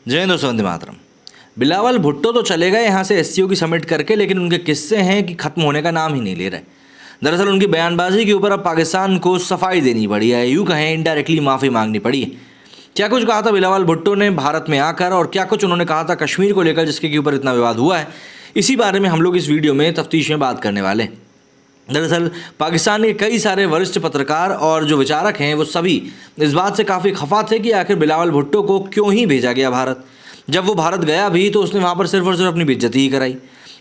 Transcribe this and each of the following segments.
जय हिंद दोस्तों, वंदे मातरम। बिलावल भुट्टो तो चले गए यहाँ से एससीओ की समिट करके, लेकिन उनके किस्से हैं कि खत्म होने का नाम ही नहीं ले रहे। दरअसल उनकी बयानबाजी के ऊपर अब पाकिस्तान को सफाई देनी पड़ी है, यूँ कहें इनडायरेक्टली माफ़ी मांगनी पड़ी है। क्या कुछ कहा था बिलावल भुट्टो ने भारत में आकर, और क्या कुछ उन्होंने कहा था कश्मीर को लेकर जिसके ऊपर इतना विवाद हुआ है, इसी बारे में हम लोग इस वीडियो में तफ्तीश में बात करने वाले हैं। दरअसल पाकिस्तान के कई सारे वरिष्ठ पत्रकार और जो विचारक हैं वो सभी इस बात से काफ़ी खफा थे कि आखिर बिलावल भुट्टो को क्यों ही भेजा गया भारत। जब वो भारत गया भी तो उसने वहाँ पर सिर्फ और सिर्फ अपनी बेइज्जती ही कराई।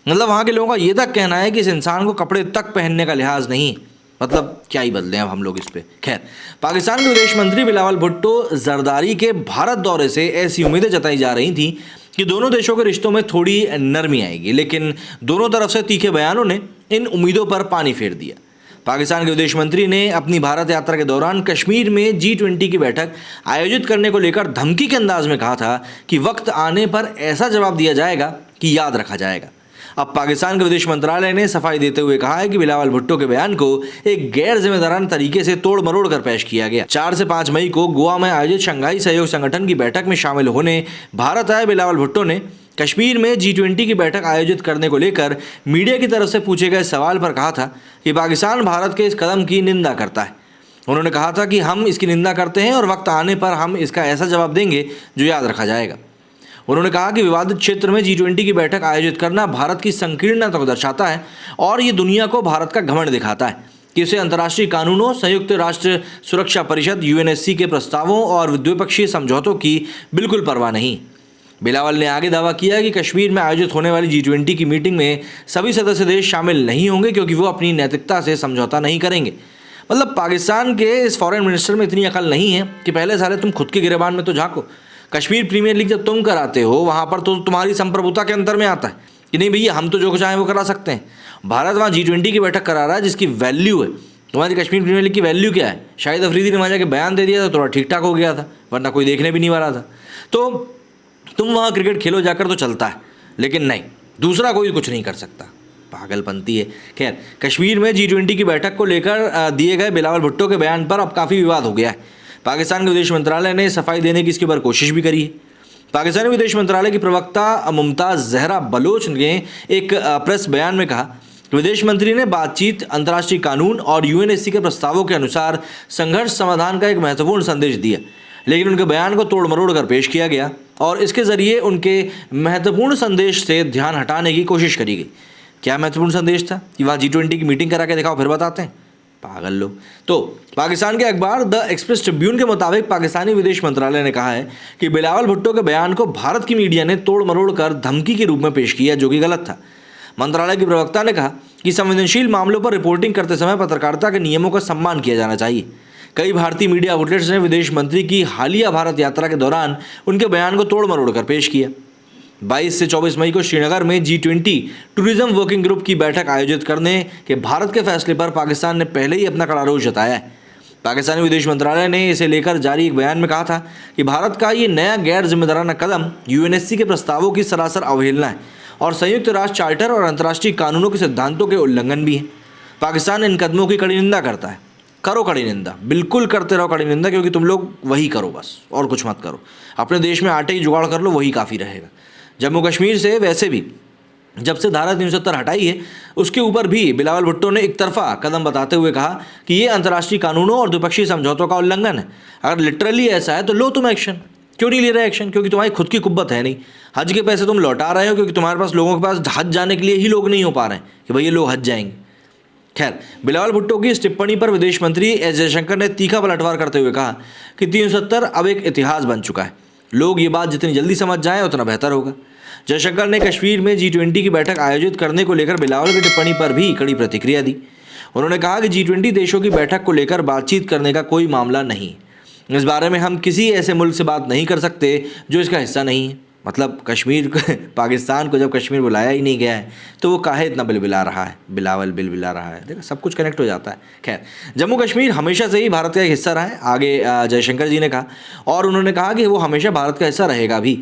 मतलब वहाँ के लोगों का ये तक कहना है कि इस इंसान को कपड़े तक पहनने का लिहाज नहीं। मतलब क्या ही बदले अब हम लोग इस पे। खैर, पाकिस्तान के विदेश मंत्री बिलावल भुट्टो जरदारी के भारत दौरे से ऐसी उम्मीदें जताई जा रही थी कि दोनों देशों के रिश्तों में थोड़ी नरमी आएगी, लेकिन दोनों तरफ से तीखे बयानों ने इन उम्मीदों पर पानी फेर दिया। पाकिस्तान के विदेश मंत्री ने अपनी भारत यात्रा के दौरान कश्मीर में G20 की बैठक आयोजित करने को लेकर धमकी के अंदाज में कहा था कि वक्त आने पर ऐसा जवाब दिया जाएगा कि याद रखा जाएगा। अब पाकिस्तान के विदेश मंत्रालय ने सफाई देते हुए कहा है कि बिलावल भुट्टो के बयान को एक गैर जिम्मेदाराना तरीके से तोड़ मरोड़ कर पेश किया गया। 4 से 5 मई को गोवा में आयोजित शंघाई सहयोग संगठन की बैठक में शामिल होने भारत आए बिलावल भुट्टो ने कश्मीर में G20 की बैठक आयोजित करने को लेकर मीडिया की तरफ से पूछे गए सवाल पर कहा था कि पाकिस्तान भारत के इस कदम की निंदा करता है। उन्होंने कहा था कि हम इसकी निंदा करते हैं और वक्त आने पर हम इसका ऐसा जवाब देंगे जो याद रखा जाएगा। उन्होंने कहा कि विवादित क्षेत्र में G20 की बैठक आयोजित करना भारत की संकीर्णता को दर्शाता है और ये दुनिया को भारत का घमंड दिखाता है कि उसे अंतर्राष्ट्रीय कानूनों, संयुक्त राष्ट्र सुरक्षा परिषद UNSC के प्रस्तावों और द्विपक्षीय समझौतों की बिल्कुल परवाह नहीं। बिलावल ने आगे दावा किया कि कश्मीर में आयोजित होने वाली G20 की मीटिंग में सभी सदस्य देश शामिल नहीं होंगे क्योंकि वो अपनी नैतिकता से समझौता नहीं करेंगे। मतलब पाकिस्तान के इस फॉरेन मिनिस्टर में इतनी अकल नहीं है कि पहले साले तुम खुद के गिरेबान में तो झांको। कश्मीर प्रीमियर लीग जब तुम कराते हो वहाँ पर तो तुम्हारी संप्रभुता के अंतर में आता है कि नहीं भैया हम तो जो चाहें वो करा सकते हैं। भारत वहाँ G20 की बैठक करा रहा है जिसकी वैल्यू है। तुम्हारी कश्मीर प्रीमियर लीग की वैल्यू क्या है? शाहिद अफरीदी ने वहाँ जाके बयान दे दिया तो थोड़ा ठीक ठाक हो गया था, वरना कोई देखने भी नहीं वाला था। तो तुम वहाँ क्रिकेट खेलो जाकर तो चलता है, लेकिन नहीं, दूसरा कोई कुछ नहीं कर सकता। पागलपंती है। खैर, कश्मीर में G20 की बैठक को लेकर दिए गए बिलावल भुट्टो के बयान पर अब काफ़ी विवाद हो गया है। पाकिस्तान के विदेश मंत्रालय ने सफाई देने की इसके ऊपर कोशिश भी करी है। पाकिस्तानी विदेश मंत्रालय की प्रवक्ता मुमताज़ जहरा बलोच ने एक प्रेस बयान में कहा, विदेश मंत्री ने बातचीत, अंतर्राष्ट्रीय कानून और UNSC के प्रस्तावों के अनुसार संघर्ष समाधान का एक महत्वपूर्ण संदेश दिया, लेकिन उनके बयान को तोड़ मरोड़ कर पेश किया गया और इसके ज़रिए उनके महत्वपूर्ण संदेश से ध्यान हटाने की कोशिश करी गई। क्या महत्वपूर्ण संदेश था कि वहाँ G20 की मीटिंग करा के दिखाओ फिर बताते हैं? पागल लोग। तो पाकिस्तान के अखबार द एक्सप्रेस ट्रिब्यून के मुताबिक पाकिस्तानी विदेश मंत्रालय ने कहा है कि बिलावल भुट्टो के बयान को भारत की मीडिया ने तोड़ मरोड़ कर धमकी के रूप में पेश किया, जो कि गलत था। मंत्रालय की प्रवक्ता ने कहा कि संवेदनशील मामलों पर रिपोर्टिंग करते समय पत्रकारिता के नियमों का सम्मान किया जाना चाहिए। कई भारतीय मीडिया आउटलेट्स ने विदेश मंत्री की हालिया भारत यात्रा के दौरान उनके बयान को तोड़ मरोड़ कर पेश किया। 22 से 24 मई को श्रीनगर में G20 टूरिज्म वर्किंग ग्रुप की बैठक आयोजित करने के भारत के फैसले पर पाकिस्तान ने पहले ही अपना कड़ा रोष जताया है। पाकिस्तानी विदेश मंत्रालय ने इसे लेकर जारी एक बयान में कहा था कि भारत का ये नया गैर जिम्मेदाराना कदम UNSC के प्रस्तावों की सरासर अवहेलना है और संयुक्त राष्ट्र चार्टर और अंतर्राष्ट्रीय कानूनों के सिद्धांतों के उल्लंघन भी है। पाकिस्तान इन कदमों की कड़ी निंदा करता है। करो कड़ी निंदा, बिल्कुल करते रहो कड़ी निंदा, क्योंकि तुम लोग वही करो बस, और कुछ मत करो। अपने देश में आटे की जुगाड़ कर लो, वही काफ़ी रहेगा। जम्मू कश्मीर से वैसे भी जब से धारा 370 हटाई है उसके ऊपर भी बिलावल भुट्टो ने एक तरफा कदम बताते हुए कहा कि ये अंतर्राष्ट्रीय कानूनों और द्विपक्षीय समझौतों का उल्लंघन है। अगर लिटरली ऐसा है तो लो तुम एक्शन। क्यों नहीं ले रहे एक्शन? क्योंकि तुम्हारी खुद की कुब्बत है नहीं। हज के पैसे तुम लौटा रहे हो क्योंकि तुम्हारे पास लोगों के पास हज जाने के लिए ही लोग नहीं हो पा रहे हैं कि भाई ये लोग हज जाएंगे। खैर, बिलावल भुट्टो की इस टिप्पणी पर विदेश मंत्री S जयशंकर ने तीखा पलटवार करते हुए कहा कि 370 अब एक इतिहास बन चुका है। लोग ये बात जितनी जल्दी समझ जाएं उतना बेहतर होगा। जयशंकर ने कश्मीर में G20 की बैठक आयोजित करने को लेकर बिलावल की टिप्पणी पर भी कड़ी प्रतिक्रिया दी। उन्होंने कहा कि G20 देशों की बैठक को लेकर बातचीत करने का कोई मामला नहीं। इस बारे में हम किसी ऐसे मुल्क से बात नहीं कर सकते जो इसका हिस्सा नहीं है। मतलब कश्मीर पाकिस्तान को जब कश्मीर बुलाया ही नहीं गया है तो वो काहे इतना बिलबिला रहा है? बिलावल बिलबिला रहा है। देखो, सब कुछ कनेक्ट हो जाता है। खैर, जम्मू कश्मीर हमेशा से ही भारत का एक हिस्सा रहा है, आगे जयशंकर जी ने कहा, और उन्होंने कहा कि वो हमेशा भारत का हिस्सा रहेगा भी।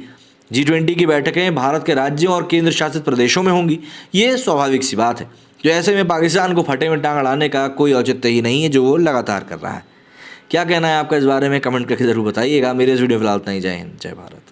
G20 की बैठकें भारत के राज्यों और केंद्र शासित प्रदेशों में होंगी, ये स्वाभाविक सी बात है। जो ऐसे में पाकिस्तान को फटे में टांग अड़ाने का कोई औचित्य ही नहीं है जो वो लगातार कर रहा है। क्या कहना है आपका इस बारे में? कमेंट करके ज़रूर बताइएगा। मेरे इस वीडियो फिलहाल इतना ही। जय हिंद, जय भारत।